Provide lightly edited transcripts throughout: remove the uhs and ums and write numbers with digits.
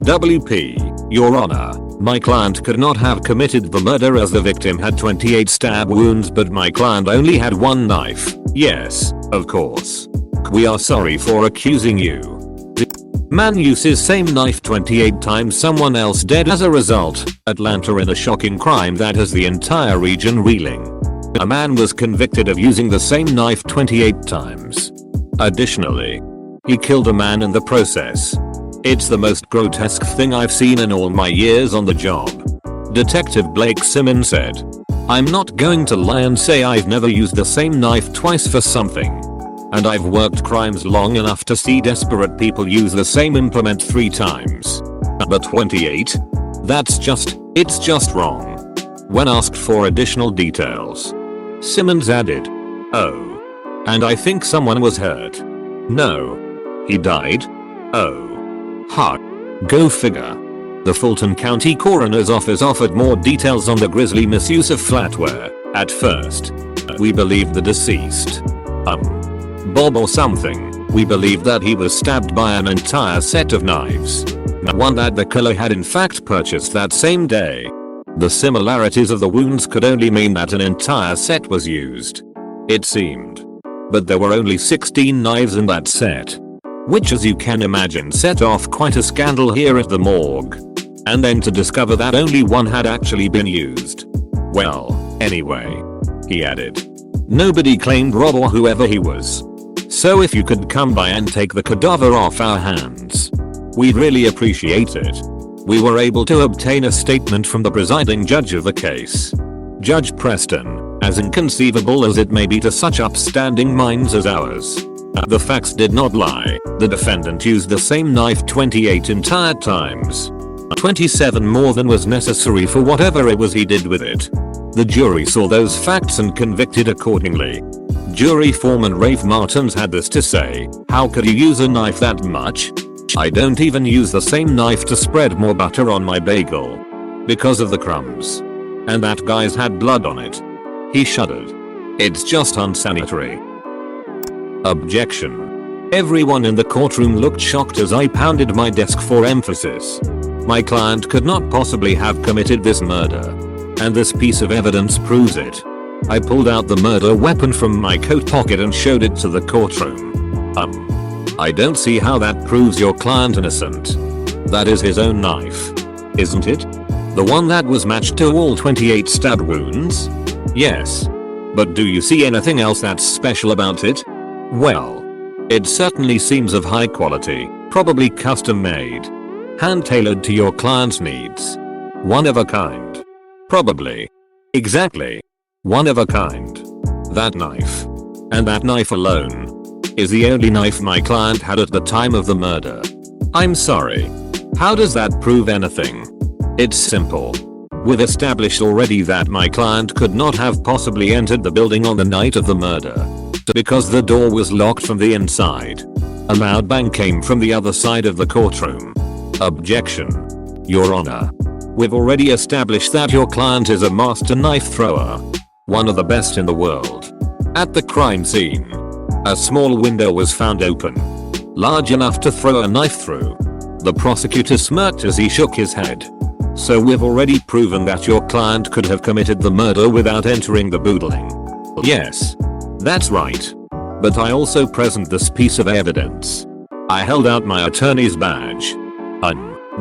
WP, Your Honor, my client could not have committed the murder as the victim had 28 stab wounds but my client only had one knife. Yes, of course. We are sorry for accusing you. The man uses same knife 28 times, someone else dead as a result. Atlanta in a shocking crime that has the entire region reeling. A man was convicted of using the same knife 28 times. Additionally, he killed a man in the process. It's the most grotesque thing I've seen in all my years on the job. Detective Blake Simmons said, "I'm not going to lie and say I've never used the same knife twice for something. And I've worked crimes long enough to see desperate people use the same implement 3 times. But 28? It's just wrong." When asked for additional details, Simmons added, "Oh. And I think someone was hurt. No. He died? Oh. Ha. Go figure." The Fulton County Coroner's Office offered more details on the grisly misuse of flatware. At first, we believed the deceased, Bob or something, we believed that he was stabbed by an entire set of knives. One that the killer had in fact purchased that same day. The similarities of the wounds could only mean that an entire set was used. It seemed. But there were only 16 knives in that set. Which, as you can imagine, set off quite a scandal here at the morgue. And then to discover that only one had actually been used. Well, anyway, he added, nobody claimed Rob or whoever he was. So if you could come by and take the cadaver off our hands, we'd really appreciate it. We were able to obtain a statement from the presiding judge of the case, Judge Preston. As inconceivable as it may be to such upstanding minds as ours, the facts did not lie. The defendant used the same knife 28 entire times. 27 more than was necessary for whatever it was he did with it. The jury saw those facts and convicted accordingly. Jury foreman Rafe Martins had this to say, "How could you use a knife that much? I don't even use the same knife to spread more butter on my bagel. Because of the crumbs. And that guy's had blood on it." He shuddered. "It's just unsanitary." Objection. Everyone in the courtroom looked shocked as I pounded my desk for emphasis. My client could not possibly have committed this murder. And this piece of evidence proves it. I pulled out the murder weapon from my coat pocket and showed it to the courtroom. I don't see how that proves your client innocent. That is his own knife. Isn't it? The one that was matched to all 28 stab wounds? Yes. But do you see anything else that's special about it? Well, it certainly seems of high quality, probably custom made. Hand tailored to your client's needs. One of a kind. Probably. Exactly. One of a kind. That knife. And that knife alone is the only knife my client had at the time of the murder. I'm sorry. How does that prove anything? It's simple. We've established already that my client could not have possibly entered the building on the night of the murder. Because the door was locked from the inside. A loud bang came from the other side of the courtroom. Objection. Your Honor. We've already established that your client is a master knife thrower. One of the best in the world. At the crime scene, a small window was found open. Large enough to throw a knife through. The prosecutor smirked as he shook his head. So we've already proven that your client could have committed the murder without entering the building. Yes. That's right. But I also present this piece of evidence. I held out my attorney's badge.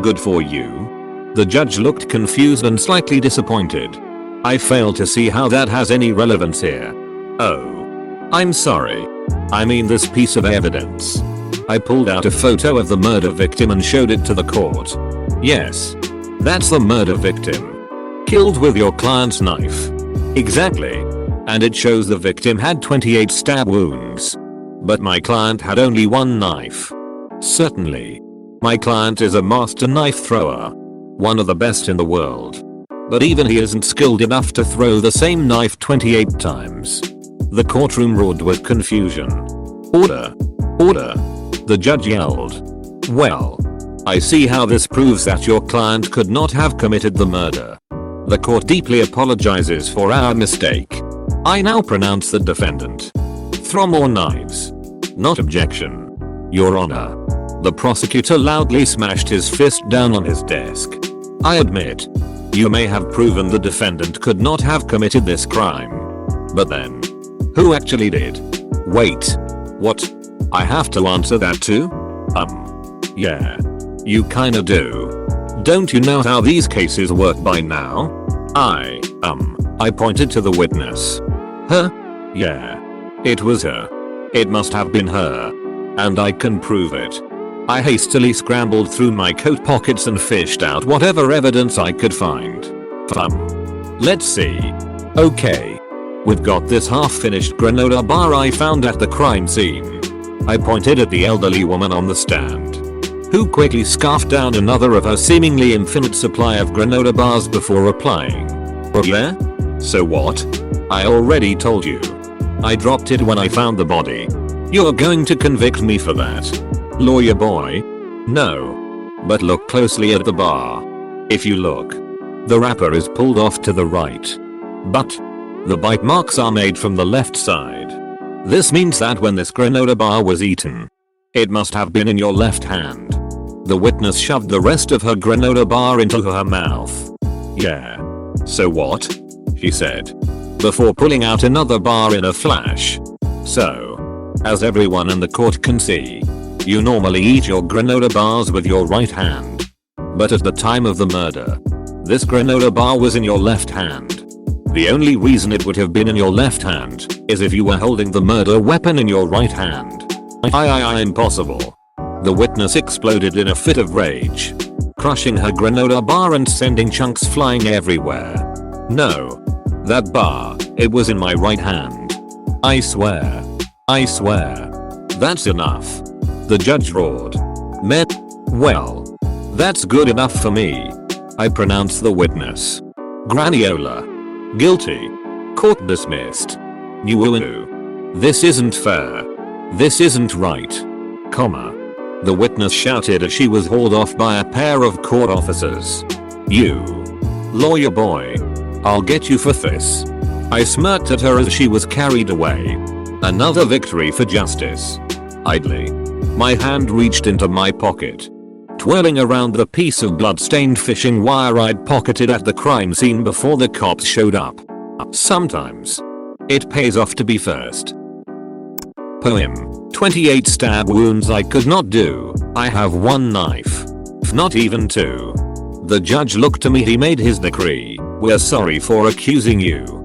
Good for you. The judge looked confused and slightly disappointed. I fail to see how that has any relevance here. Oh. I'm sorry. I mean this piece of evidence. I pulled out a photo of the murder victim and showed it to the court. Yes. That's the murder victim. Killed with your client's knife. Exactly. And it shows the victim had 28 stab wounds. But my client had only one knife. Certainly. My client is a master knife thrower. One of the best in the world. But even he isn't skilled enough to throw the same knife 28 times. The courtroom roared with confusion. Order. Order. The judge yelled. Well. I see how this proves that your client could not have committed the murder. The court deeply apologizes for our mistake. I now pronounce the defendant. Throw more knives. Not objection. Your Honor. The prosecutor loudly smashed his fist down on his desk. I admit, you may have proven the defendant could not have committed this crime. But then, who actually did? Wait. What? I have to answer that too? Yeah. You kinda do. Don't you know how these cases work by now? I pointed to the witness. Her? Yeah. It was her. It must have been her. And I can prove it. I hastily scrambled through my coat pockets and fished out whatever evidence I could find. Let's see. Okay. We've got this half-finished granola bar I found at the crime scene. I pointed at the elderly woman on the stand, who quickly scarfed down another of her seemingly infinite supply of granola bars before replying. Oh yeah? So what? I already told you. I dropped it when I found the body. You're going to convict me for that? Lawyer boy? No. But look closely at the bar. If you look, the wrapper is pulled off to the right. But the bite marks are made from the left side. This means that when this granola bar was eaten, it must have been in your left hand. The witness shoved the rest of her granola bar into her mouth. Yeah. So what? She said, before pulling out another bar in a flash. So, as everyone in the court can see, you normally eat your granola bars with your right hand. But at the time of the murder, this granola bar was in your left hand. The only reason it would have been in your left hand is if you were holding the murder weapon in your right hand. Impossible. The witness exploded in a fit of rage, crushing her granola bar and sending chunks flying everywhere. No. That bar, it was in my right hand. I swear. I swear. That's enough. The judge roared. Well, that's good enough for me. I pronounced the witness. Graniola. Guilty. Court dismissed. This isn't fair. This isn't right. The witness shouted as she was hauled off by a pair of court officers. You. Lawyer boy. I'll get you for this. I smirked at her as she was carried away. Another victory for justice. Idly, my hand reached into my pocket, twirling around the piece of blood-stained fishing wire I'd pocketed at the crime scene before the cops showed up. Sometimes it pays off to be first. Poem. 28 stab wounds I could not do. I have one knife. Not even two. The judge looked to me, he made his decree. We're sorry for accusing you.